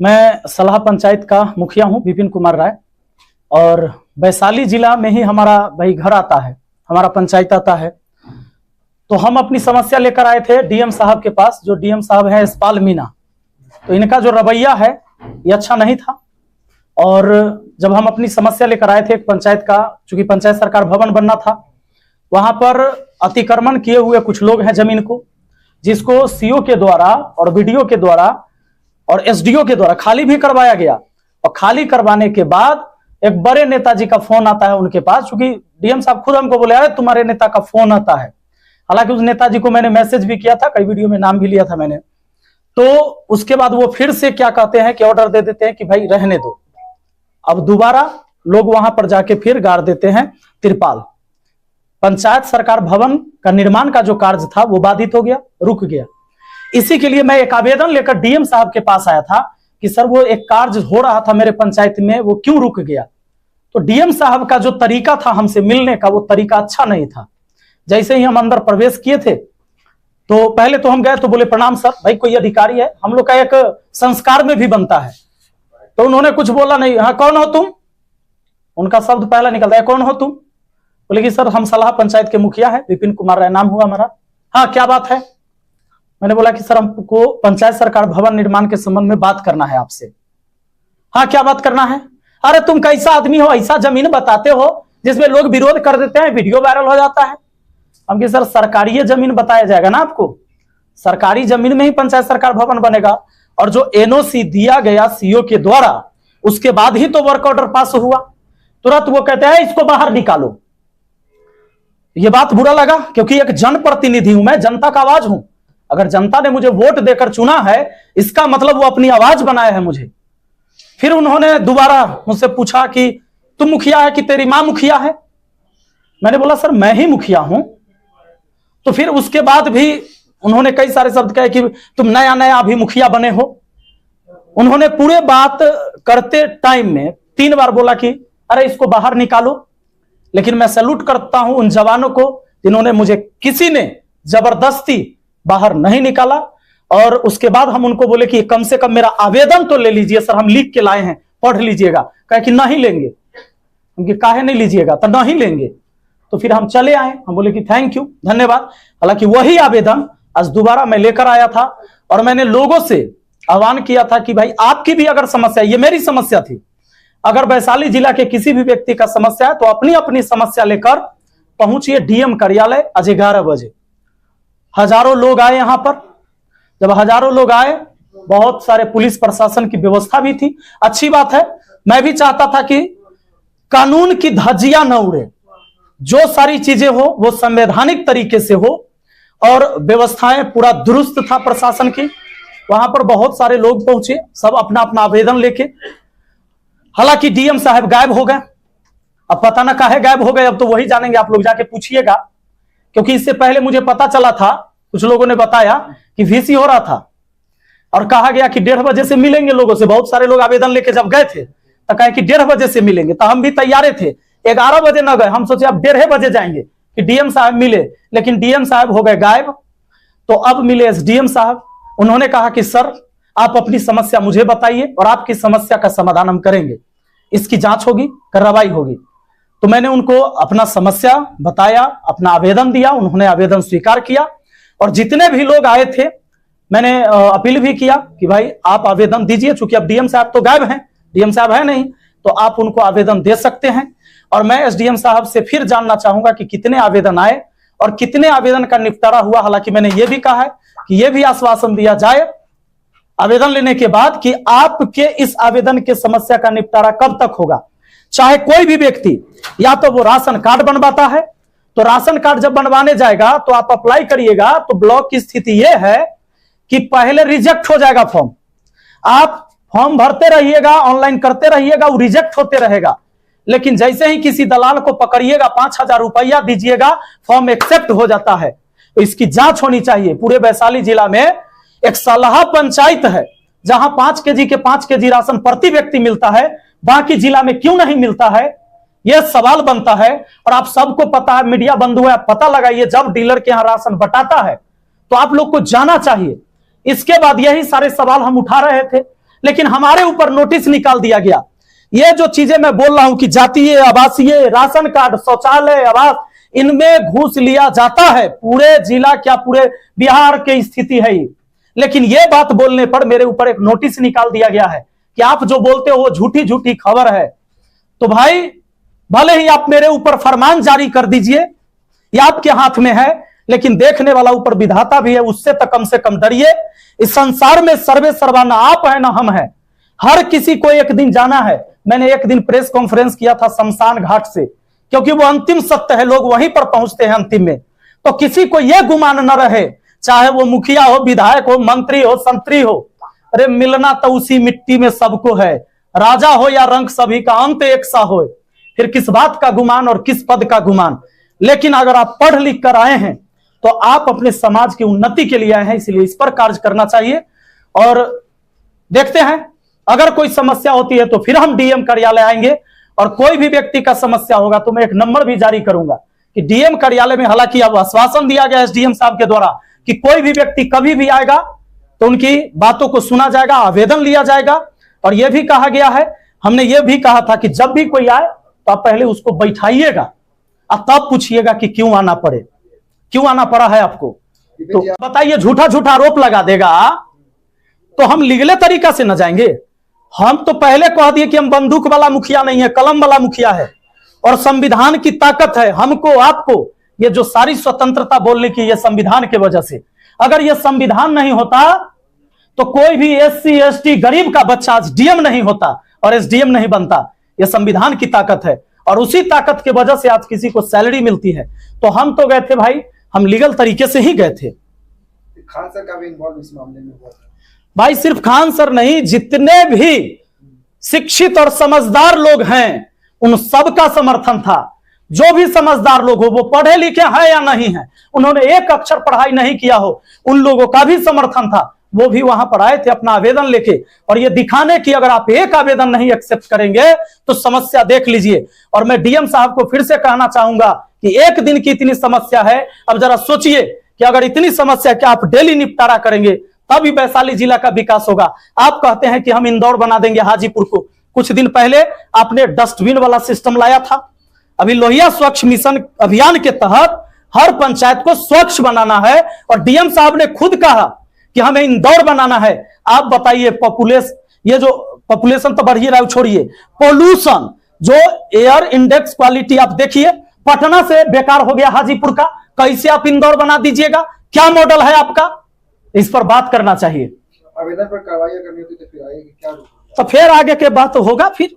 मैं सलाह पंचायत का मुखिया हूं, विपिन कुमार राय। और वैशाली जिला में ही हमारा भाई घर आता है, हमारा पंचायत आता है। तो हम अपनी समस्या लेकर आए थे डीएम साहब के पास, जो डीएम साहब है यशपाल मीणा। तो इनका जो रवैया है ये अच्छा नहीं था। और जब हम अपनी समस्या लेकर आए थे पंचायत का, चूंकि पंचायत सरकार भवन बनना था, वहां पर अतिक्रमण किए हुए कुछ लोग हैं जमीन को, जिसको सीओ के द्वारा और बीडीओ के द्वारा और एसडीओ के द्वारा खाली भी करवाया गया। और खाली करवाने के बाद एक बड़े नेताजी का फोन आता है उनके पास, क्योंकि डीएम साहब खुद हमको बोले अरे तुम्हारे नेता का फोन आता है। हालांकि उस नेताजी को मैंने मैसेज भी किया था, कई वीडियो में नाम भी लिया था मैंने। तो उसके बाद वो फिर से क्या कहते हैं कि ऑर्डर दे देते हैं कि भाई रहने दो। अब दोबारा लोग वहां पर जाके फिर गाड़ देते हैं तिरपाल। पंचायत सरकार भवन का निर्माण का जो कार्य था वो बाधित हो गया, रुक गया। इसी के लिए मैं एक आवेदन लेकर डीएम साहब के पास आया था कि सर वो एक कार्य हो रहा था मेरे पंचायत में, वो क्यों रुक गया। तो डीएम साहब का जो तरीका था हमसे मिलने का, वो तरीका अच्छा नहीं था। जैसे ही हम अंदर प्रवेश किए थे तो पहले तो हम गए तो बोले प्रणाम सर, भाई कोई अधिकारी है, हम लोग का एक संस्कार में भी बनता है। तो उन्होंने कुछ बोला नहीं। हाँ कौन हो तुम, उनका शब्द पहला निकलता है कौन हो तुम। बोले कि सर हम सलाह पंचायत के मुखिया है, विपिन कुमार राय नाम हुआ हमारा। हाँ क्या बात है। मैंने बोला कि सर हमको पंचायत सरकार भवन निर्माण के संबंध में बात करना है आपसे। हाँ क्या बात करना है। अरे तुम कैसा आदमी हो, ऐसा जमीन बताते हो जिसमें लोग विरोध कर देते हैं, वीडियो वायरल हो जाता है। हम कि सर सरकारी जमीन बताया जाएगा ना आपको, सरकारी जमीन में ही पंचायत सरकार भवन बनेगा। और जो एनओसी दिया गया सीओ के द्वारा, उसके बाद ही तो वर्क ऑर्डर पास हुआ। तुरंत वो कहते हैं इसको बाहर निकालो। ये बात बुरा लगा, क्योंकि एक जनप्रतिनिधि हूं मैं, जनता का आवाज हूं। अगर जनता ने मुझे वोट देकर चुना है, इसका मतलब वो अपनी आवाज बनाया है मुझे। फिर उन्होंने दोबारा मुझसे पूछा कि तुम मुखिया है कि तेरी मां मुखिया है। मैंने बोला सर मैं ही मुखिया हूं। तो फिर उसके बाद भी उन्होंने कई सारे शब्द कहे कि तुम नया नया अभी मुखिया बने हो। उन्होंने पूरे बात करते टाइम में 3 बार बोला कि अरे इसको बाहर निकालो। लेकिन मैं सैल्यूट करता हूं उन जवानों को जिन्होंने मुझे, किसी ने जबरदस्ती बाहर नहीं निकाला। और उसके बाद हम उनको बोले कि कम से कम मेरा आवेदन तो ले लीजिए सर, हम लिख के लाए हैं, पढ़ लीजिएगा। कहे कि नहीं लेंगे। उनके काहे नहीं लीजिएगा, तो नहीं लेंगे। तो फिर हम चले आए, हम बोले कि थैंक यू, धन्यवाद। हालांकि वही आवेदन आज दोबारा मैं लेकर आया था और मैंने लोगों से आह्वान किया था कि भाई आपकी भी अगर समस्या, ये मेरी समस्या थी, अगर वैशाली जिला के किसी भी व्यक्ति का समस्या है तो अपनी अपनी समस्या लेकर पहुंचिए डीएम कार्यालय आज 11 बजे। हजारों लोग आए यहां पर। जब हजारों लोग आए, बहुत सारे पुलिस प्रशासन की व्यवस्था भी थी, अच्छी बात है। मैं भी चाहता था कि कानून की धज्जियां न उड़े, जो सारी चीजें हो वो संवैधानिक तरीके से हो, और व्यवस्थाएं पूरा दुरुस्त था प्रशासन की। वहां पर बहुत सारे लोग पहुंचे, सब अपना अपना आवेदन लेके। हालांकि डीएम साहब गायब हो गए। अब पता ना काहे गायब हो गए, अब तो वही जानेंगे, आप लोग जाके पूछिएगा। क्योंकि इससे पहले मुझे पता चला था, कुछ लोगों ने बताया कि वीसी हो रहा था और कहा गया कि 1:30 बजे से मिलेंगे लोगों से। बहुत सारे लोग आवेदन लेके जब गए थे तो कहे कि 1:30 बजे से मिलेंगे। तो हम भी तैयार थे, 11 बजे न गए, हम सोचे अब 1:30 बजे जाएंगे कि डीएम साहब मिले। लेकिन डीएम साहब हो गए गायब। तो अब मिले एसडीएम साहब। उन्होंने कहा कि सर आप अपनी समस्या मुझे बताइए और आपकी समस्या का समाधान हम करेंगे, इसकी जांच होगी, कार्रवाई होगी। तो मैंने उनको अपना समस्या बताया, अपना आवेदन दिया, उन्होंने आवेदन स्वीकार किया। और जितने भी लोग आए थे मैंने अपील भी किया कि भाई आप आवेदन दीजिए, चूंकि अब डीएम साहब तो गायब हैं, डीएम साहब है नहीं, तो आप उनको आवेदन दे सकते हैं। और मैं एसडीएम साहब से फिर जानना चाहूंगा कि कितने आवेदन आए और कितने आवेदन का निपटारा हुआ। हालांकि मैंने ये भी कहा है कि यह भी आश्वासन दिया जाए आवेदन लेने के बाद कि आपके इस आवेदन के समस्या का निपटारा कब तक होगा। चाहे कोई भी व्यक्ति, या तो वो राशन कार्ड बनवाता है, तो राशन कार्ड जब बनवाने जाएगा तो आप अप्लाई करिएगा, तो ब्लॉक की स्थिति यह है कि पहले रिजेक्ट हो जाएगा फॉर्म। आप फॉर्म भरते रहिएगा, ऑनलाइन करते रहिएगा, वो रिजेक्ट होते रहेगा। लेकिन जैसे ही किसी दलाल को पकड़िएगा, 5,000 रुपया दीजिएगा, फॉर्म एक्सेप्ट हो जाता है। तो इसकी जांच होनी चाहिए। पूरे वैशाली जिला में एक सलाह पंचायत है जहां 5 केजी के 5 केजी राशन प्रति व्यक्ति मिलता है, बाकी जिला में क्यों नहीं मिलता है, यह सवाल बनता है। और आप सबको पता है, मीडिया बंधु है, पता लगाइए, जब डीलर के यहां राशन बटाता है तो आप लोग को जाना चाहिए। इसके बाद यही सारे सवाल हम उठा रहे थे। लेकिन हमारे ऊपर नोटिस निकाल दिया गया। ये जो चीजें मैं बोल रहा हूं कि जातीय, आवासीय, राशन कार्ड, शौचालय, आवास, इनमें घूस लिया जाता है। पूरे जिला क्या पूरे बिहार की स्थिति है ये। लेकिन यह बात बोलने पर मेरे ऊपर एक नोटिस निकाल दिया गया है कि आप जो बोलते हो वो झूठी झूठी खबर है। तो भाई भले ही आप मेरे ऊपर फरमान जारी कर दीजिए, ये आपके हाथ में है, लेकिन देखने वाला ऊपर विधाता भी है, उससे तो कम से कम डरिए। इस संसार में सर्वे सर्वा ना आप है ना हम है, हर किसी को एक दिन जाना है। मैंने एक दिन प्रेस कॉन्फ्रेंस किया था शमशान घाट से, क्योंकि वो अंतिम सत्य है, लोग वहीं पर पहुंचते हैं अंतिम में। तो किसी को यह गुमान न रहे, चाहे वो मुखिया हो, विधायक हो, मंत्री हो, संतरी हो, अरे मिलना तो उसी मिट्टी में सबको है। राजा हो या रंक, सभी का अंत एक सा हो। फिर किस बात का गुमान और किस पद का गुमान। लेकिन अगर आप पढ़ लिख कर आए हैं तो आप अपने समाज की उन्नति के लिए आए हैं, इसलिए इस पर कार्य करना चाहिए। और देखते हैं अगर कोई समस्या होती है तो फिर हम डीएम कार्यालय आएंगे, और कोई भी व्यक्ति का समस्या होगा तो मैं एक नंबर भी जारी करूंगा कि डीएम कार्यालय में, हालांकि अब आश्वासन दिया गया एसडीएम साहब के द्वारा कि कोई भी व्यक्ति कभी भी आएगा तो उनकी बातों को सुना जाएगा, आवेदन लिया जाएगा। और यह भी कहा गया है, हमने यह भी कहा था कि जब भी कोई आए तो आप पहले उसको बैठाइएगा और तब पूछिएगा कि क्यों आना पड़े, क्यों आना पड़ा है आपको। तो बताइए, झूठा झूठा आरोप लगा देगा तो हम लीगल तरीका से न जाएंगे। हम तो पहले कह दिए कि हम बंदूक वाला मुखिया नहीं है, कलम वाला मुखिया है, और संविधान की ताकत है हमको आपको। ये जो सारी स्वतंत्रता बोलने की, ये संविधान के वजह से। अगर ये संविधान नहीं होता तो कोई भी एससी एसटी गरीब का बच्चा आज डीएम नहीं होता और एसडीएम नहीं बनता। ये संविधान की ताकत है, और उसी ताकत की वजह से आज किसी को सैलरी मिलती है। तो हम तो गए थे भाई, हम लीगल तरीके से ही गए थे। खान सर का भी इन्वॉल्व इस मामले में हुआ था भाई, सिर्फ खान सर नहीं, जितने भी शिक्षित और समझदार लोग हैं उन सबका समर्थन था। जो भी समझदार लोग हो, वो पढ़े लिखे हैं या नहीं है, उन्होंने एक अक्षर पढ़ाई नहीं किया हो, उन लोगों का भी समर्थन था। वो भी वहां पर आए थे अपना आवेदन लेके, और ये दिखाने की अगर आप एक आवेदन नहीं एक्सेप्ट करेंगे तो समस्या देख लीजिए। और मैं डीएम साहब को फिर से कहना चाहूंगा कि एक दिन की इतनी समस्या है, अब जरा सोचिए कि अगर इतनी समस्या कि आप डेली निपटारा करेंगे तभी वैशाली जिला का विकास होगा। आप कहते हैं कि हम इंदौर बना देंगे हाजीपुर को। कुछ दिन पहले आपने डस्टबिन वाला सिस्टम लाया था। अभी लोहिया स्वच्छ मिशन अभियान के तहत हर पंचायत को स्वच्छ बनाना है, और डीएम साहब ने खुद कहा कि हमें इंदौर बनाना है। आप बताइए, ये जो पॉपुलेशन तो बढ़ ही रहा है, छोड़िए पोल्यूशन, जो एयर इंडेक्स क्वालिटी आप देखिए, पटना से बेकार हो गया हाजीपुर का, कैसे आप इंदौर बना दीजिएगा? क्या मॉडल है आपका? इस पर बात करना चाहिए। आवेदन पर कार्रवाई करनी होती तो फिर आगे क्या, तो फिर आगे के बात होगा फिर।